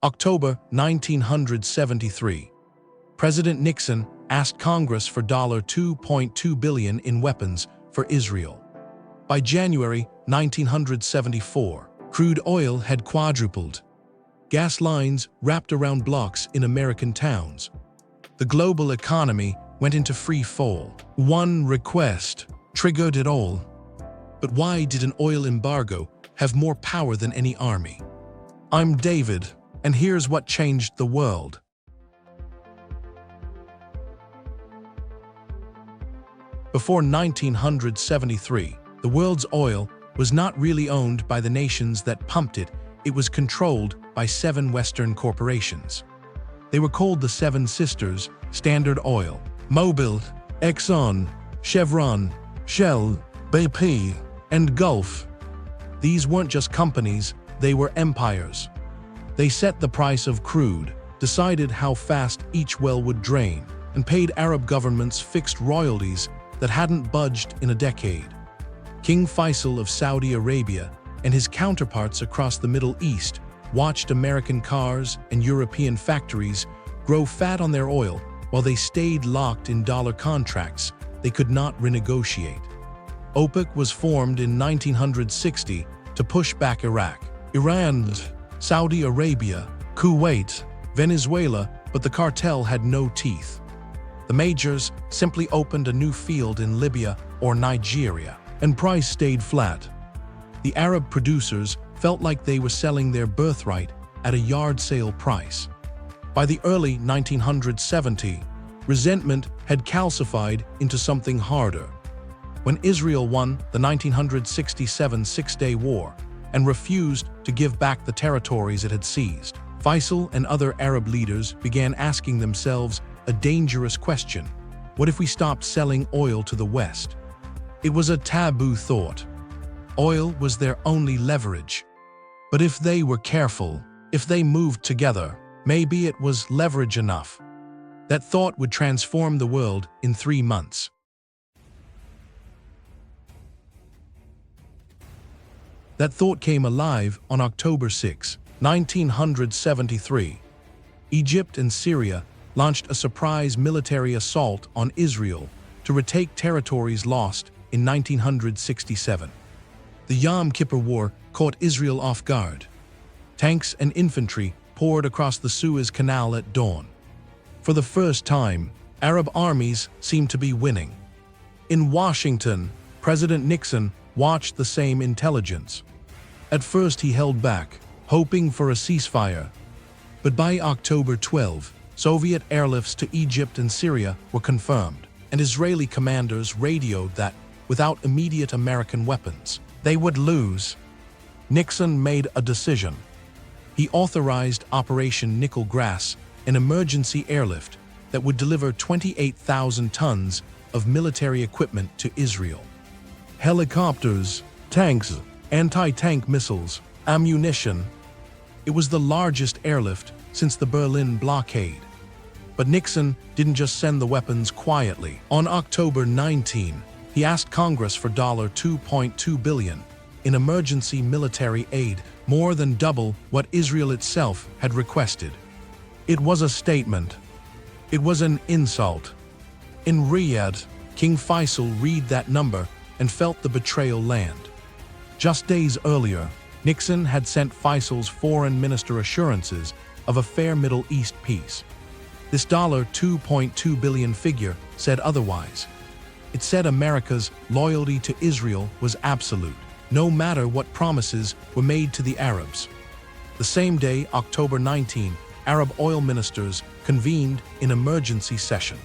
October 1973. President Nixon asked Congress for $2.2 billion in weapons for Israel. By January 1974, crude oil had quadrupled. Gas lines wrapped around blocks in American towns. The global economy went into free fall. One request triggered it all. But why did an oil embargo have more power than any army? I'm David, and here's what changed the world. Before 1973, the world's oil was not really owned by the nations that pumped it. It was controlled by 7 Western corporations. They were called the Seven Sisters: Standard Oil, Mobil, Exxon, Chevron, Shell, BP, and Gulf. These weren't just companies, they were empires. They set the price of crude, decided how fast each well would drain, and paid Arab governments fixed royalties that hadn't budged in a decade. King Faisal of Saudi Arabia and his counterparts across the Middle East watched American cars and European factories grow fat on their oil while they stayed locked in dollar contracts they could not renegotiate. OPEC was formed in 1960 to push back Iraq, Iran, Saudi Arabia, Kuwait, Venezuela, but the cartel had no teeth. The majors simply opened a new field in Libya or Nigeria, and price stayed flat. The Arab producers felt like they were selling their birthright at a yard sale price. By the early 1970s, resentment had calcified into something harder. When Israel won the 1967 Six-Day War and refused to give back the territories it had seized, Faisal and other Arab leaders began asking themselves a dangerous question: what if we stopped selling oil to the West? It was a taboo thought. Oil was their only leverage. But if they were careful, if they moved together, maybe it was leverage enough. That thought would transform the world in 3 months. That thought came alive on October 6, 1973. Egypt and Syria launched a surprise military assault on Israel to retake territories lost in 1967. The Yom Kippur War caught Israel off guard. Tanks and infantry poured across the Suez Canal at dawn. For the first time, Arab armies seemed to be winning. In Washington, President Nixon watched the same intelligence. At first he held back, hoping for a ceasefire. But by October 12, Soviet airlifts to Egypt and Syria were confirmed, and Israeli commanders radioed that, without immediate American weapons, they would lose. Nixon made a decision. He authorized Operation Nickel Grass, an emergency airlift that would deliver 28,000 tons of military equipment to Israel. Helicopters, tanks, anti-tank missiles, ammunition. It was the largest airlift since the Berlin blockade. But Nixon didn't just send the weapons quietly. On October 19, he asked Congress for $2.2 billion in emergency military aid, more than double what Israel itself had requested. It was a statement. It was an insult. In Riyadh, King Faisal read that number and felt the betrayal land. Just days earlier, Nixon had sent Faisal's foreign minister assurances of a fair Middle East peace. This $2.2 billion figure said otherwise. It said America's loyalty to Israel was absolute, no matter what promises were made to the Arabs. The same day, October 19, Arab oil ministers convened in emergency session.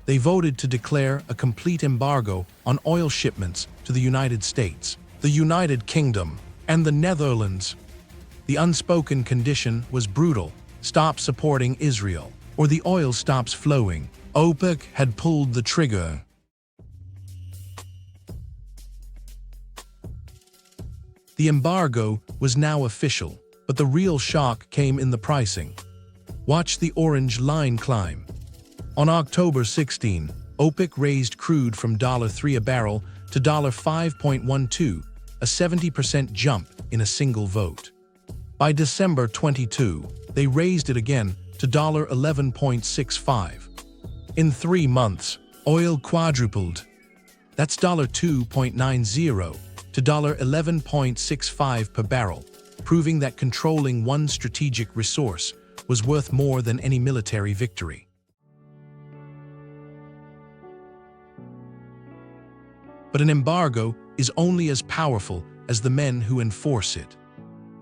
They voted to declare a complete embargo on oil shipments to the United States, the United Kingdom, and the Netherlands. The unspoken condition was brutal: stop supporting Israel, or the oil stops flowing. OPEC had pulled the trigger. The embargo was now official, but the real shock came in the pricing. Watch the orange line climb. On October 16, OPEC raised crude from $3 a barrel to $5.12, a 70% jump in a single vote. By December 22, they raised it again to $11.65. In 3 months, oil quadrupled. That's $2.90 to $11.65 per barrel, proving that controlling one strategic resource was worth more than any military victory. But an embargo is only as powerful as the men who enforce it.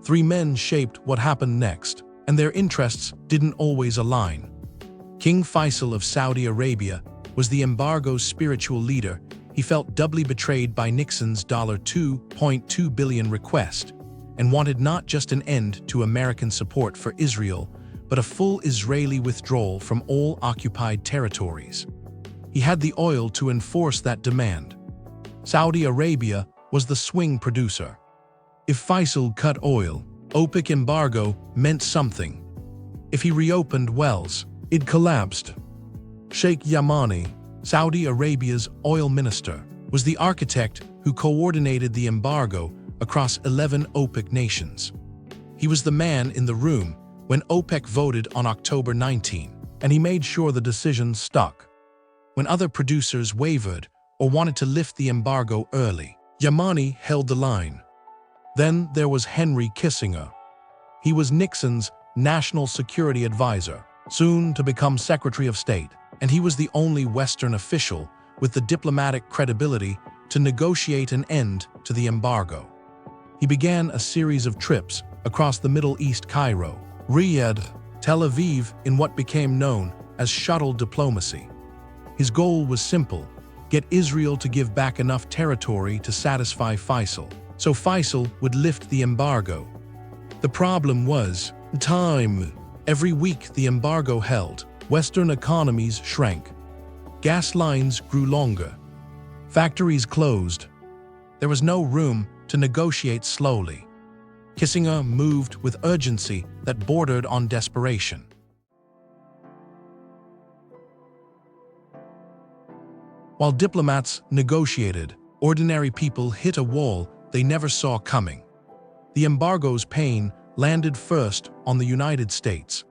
3 men shaped what happened next, and their interests didn't always align. King Faisal of Saudi Arabia was the embargo's spiritual leader. He felt doubly betrayed by Nixon's $2.2 billion request and wanted not just an end to American support for Israel, but a full Israeli withdrawal from all occupied territories. He had the oil to enforce that demand. Saudi Arabia was the swing producer. If Faisal cut oil, OPEC embargo meant something. If he reopened wells, it collapsed. Sheikh Yamani, Saudi Arabia's oil minister, was the architect who coordinated the embargo across 11 OPEC nations. He was the man in the room when OPEC voted on October 19, and he made sure the decision stuck. When other producers wavered or wanted to lift the embargo early, Yamani held the line. Then there was Henry Kissinger. He was Nixon's national security advisor, soon to become Secretary of State, and he was the only Western official with the diplomatic credibility to negotiate an end to the embargo. He began a series of trips across the Middle East: Cairo, Riyadh, Tel Aviv, in what became known as shuttle diplomacy. His goal was simple: get Israel to give back enough territory to satisfy Faisal, so Faisal would lift the embargo. The problem was time. Every week the embargo held, Western economies shrank. Gas lines grew longer. Factories closed. There was no room to negotiate slowly. Kissinger moved with urgency that bordered on desperation. While diplomats negotiated, ordinary people hit a wall they never saw coming. The embargo's pain landed first on the United States.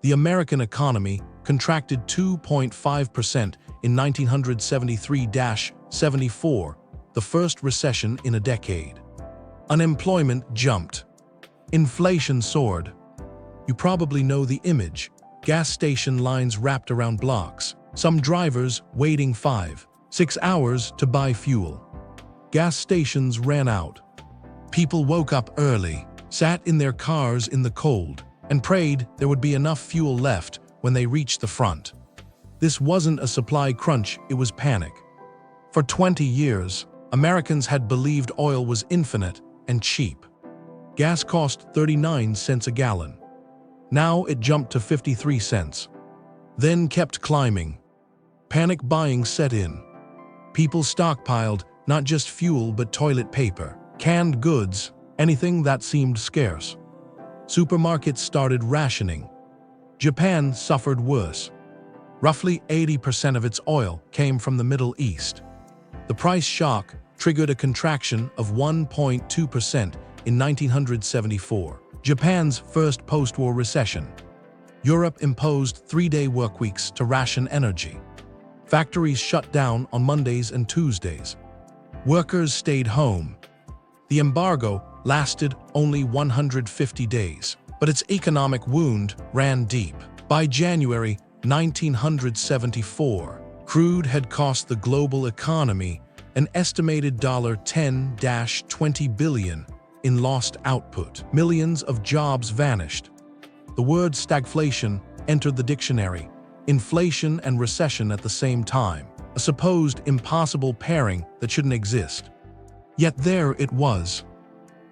The American economy contracted 2.5% in 1973-74, the first recession in a decade. Unemployment jumped. Inflation soared. You probably know the image: gas station lines wrapped around blocks, some drivers waiting 5-6 hours to buy fuel. Gas stations ran out. People woke up early, sat in their cars in the cold, and prayed there would be enough fuel left when they reached the front. This wasn't a supply crunch, it was panic. For 20 years, Americans had believed oil was infinite and cheap. Gas cost 39 cents a gallon. Now it jumped to 53 cents. Then kept climbing. Panic buying set in. People stockpiled not just fuel but toilet paper, canned goods, anything that seemed scarce. Supermarkets started rationing. Japan suffered worse. Roughly 80% of its oil came from the Middle East. The price shock triggered a contraction of 1.2% in 1974, Japan's first post-war recession. Europe imposed 3-day workweeks to ration energy. Factories shut down on Mondays and Tuesdays. Workers stayed home. The embargo lasted only 150 days, but its economic wound ran deep. By January 1974, crude had cost the global economy an estimated $10-20 billion in lost output. Millions of jobs vanished. The word stagflation entered the dictionary, inflation and recession at the same time, a supposed impossible pairing that shouldn't exist. Yet there it was.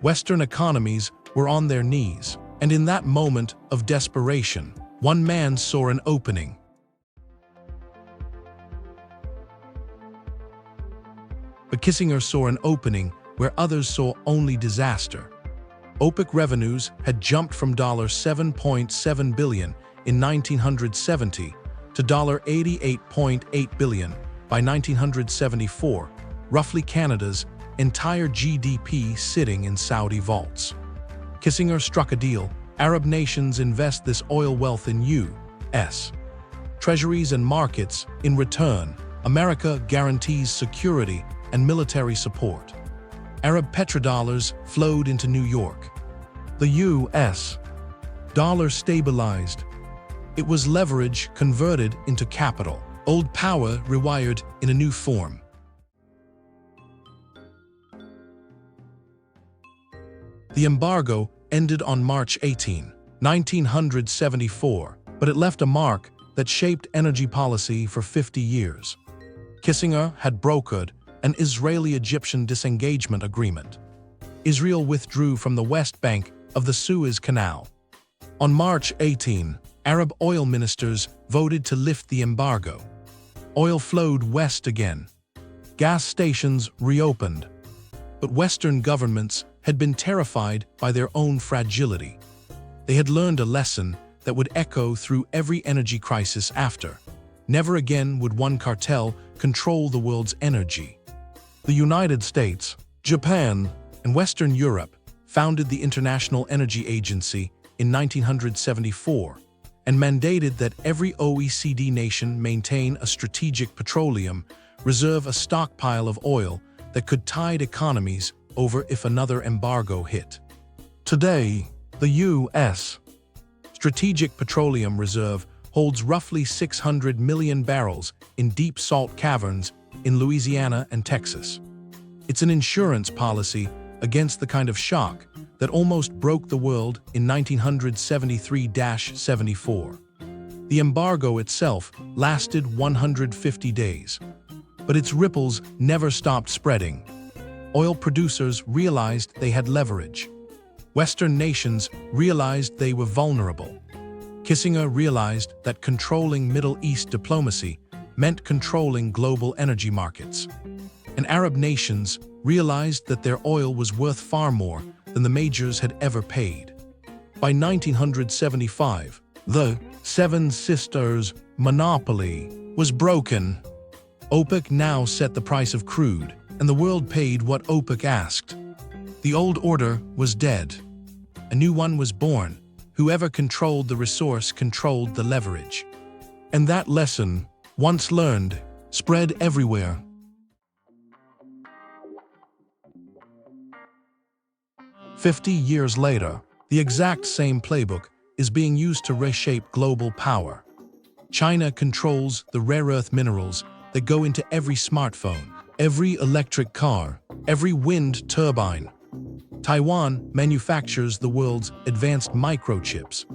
Western economies were on their knees, and in that moment of desperation, one man saw an opening. But Kissinger saw an opening where others saw only disaster. OPEC revenues had jumped from $7.7 billion in 1970 to $88.8 billion by 1974, roughly Canada's entire GDP sitting in Saudi vaults. Kissinger struck a deal Arab nations invest this oil wealth in U.S. treasuries and markets. In return, America guarantees security and military support. Arab petrodollars flowed into New York. The U.S. dollar stabilized. It was leverage converted into capital, old power rewired in a new form. The embargo ended on March 18, 1974, but it left a mark that shaped energy policy for 50 years. Kissinger had brokered an Israeli-Egyptian disengagement agreement. Israel withdrew from the West Bank of the Suez Canal. On March 18, Arab oil ministers voted to lift the embargo. Oil flowed west again. Gas stations reopened. But Western governments had been terrified by their own fragility. They had learned a lesson that would echo through every energy crisis after. Never again would one cartel control the world's energy. The United States, Japan, and Western Europe founded the International Energy Agency in 1974 and mandated that every OECD nation maintain a strategic petroleum reserve, a stockpile of oil that could tide economies over if another embargo hit. Today, the U.S. Strategic Petroleum Reserve holds roughly 600 million barrels in deep salt caverns in Louisiana and Texas. It's an insurance policy against the kind of shock that almost broke the world in 1973-74. The embargo itself lasted 150 days, but its ripples never stopped spreading. Oil producers realized they had leverage. Western nations realized they were vulnerable. Kissinger realized that controlling Middle East diplomacy meant controlling global energy markets. And Arab nations realized that their oil was worth far more than the majors had ever paid. By 1975, the Seven Sisters monopoly was broken. OPEC now set the price of crude, and the world paid what OPEC asked. The old order was dead. A new one was born. Whoever controlled the resource controlled the leverage. And that lesson, once learned, spread everywhere. "50 years later, the exact same playbook is being used to reshape global power. China controls the rare earth minerals that go into every smartphone, every electric car, every wind turbine. Taiwan manufactures the world's advanced microchips.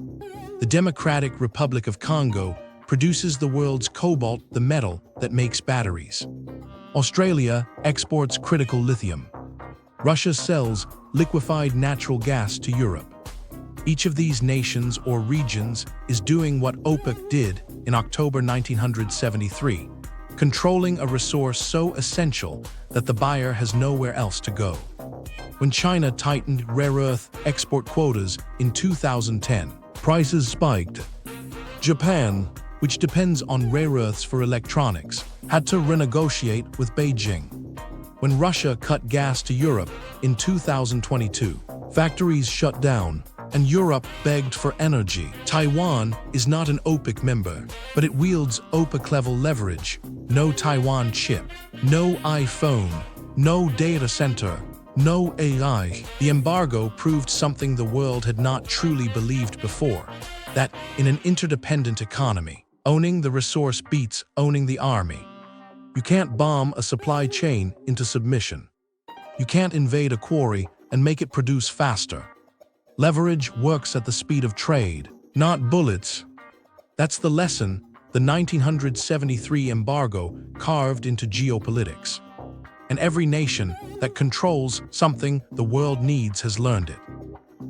The Democratic Republic of Congo produces the world's cobalt, the metal that makes batteries. Australia exports critical lithium. Russia sells liquefied natural gas to Europe. Each of these nations or regions is doing what OPEC did in October 1973, controlling a resource so essential that the buyer has nowhere else to go. When China tightened rare earth export quotas in 2010, prices spiked. Japan, which depends on rare earths for electronics, had to renegotiate with Beijing. When Russia cut gas to Europe in 2022, factories shut down, and Europe begged for energy. Taiwan is not an OPEC member, but it wields OPEC-level leverage. No Taiwan chip, no iPhone, no data center, no AI. The embargo proved something the world had not truly believed before, that in an interdependent economy, owning the resource beats owning the army. You can't bomb a supply chain into submission. You can't invade a quarry and make it produce faster. Leverage works at the speed of trade, not bullets. That's the lesson the 1973 embargo carved into geopolitics. And every nation that controls something the world needs has learned it.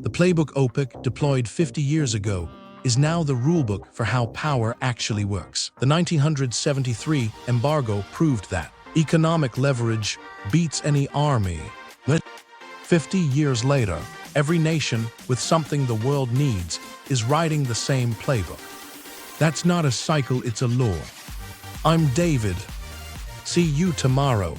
The playbook OPEC deployed 50 years ago is now the rulebook for how power actually works. The 1973 embargo proved that economic leverage beats any army. But 50 years later, every nation with something the world needs is riding the same playbook. That's not a cycle, it's a law. I'm David. See you tomorrow.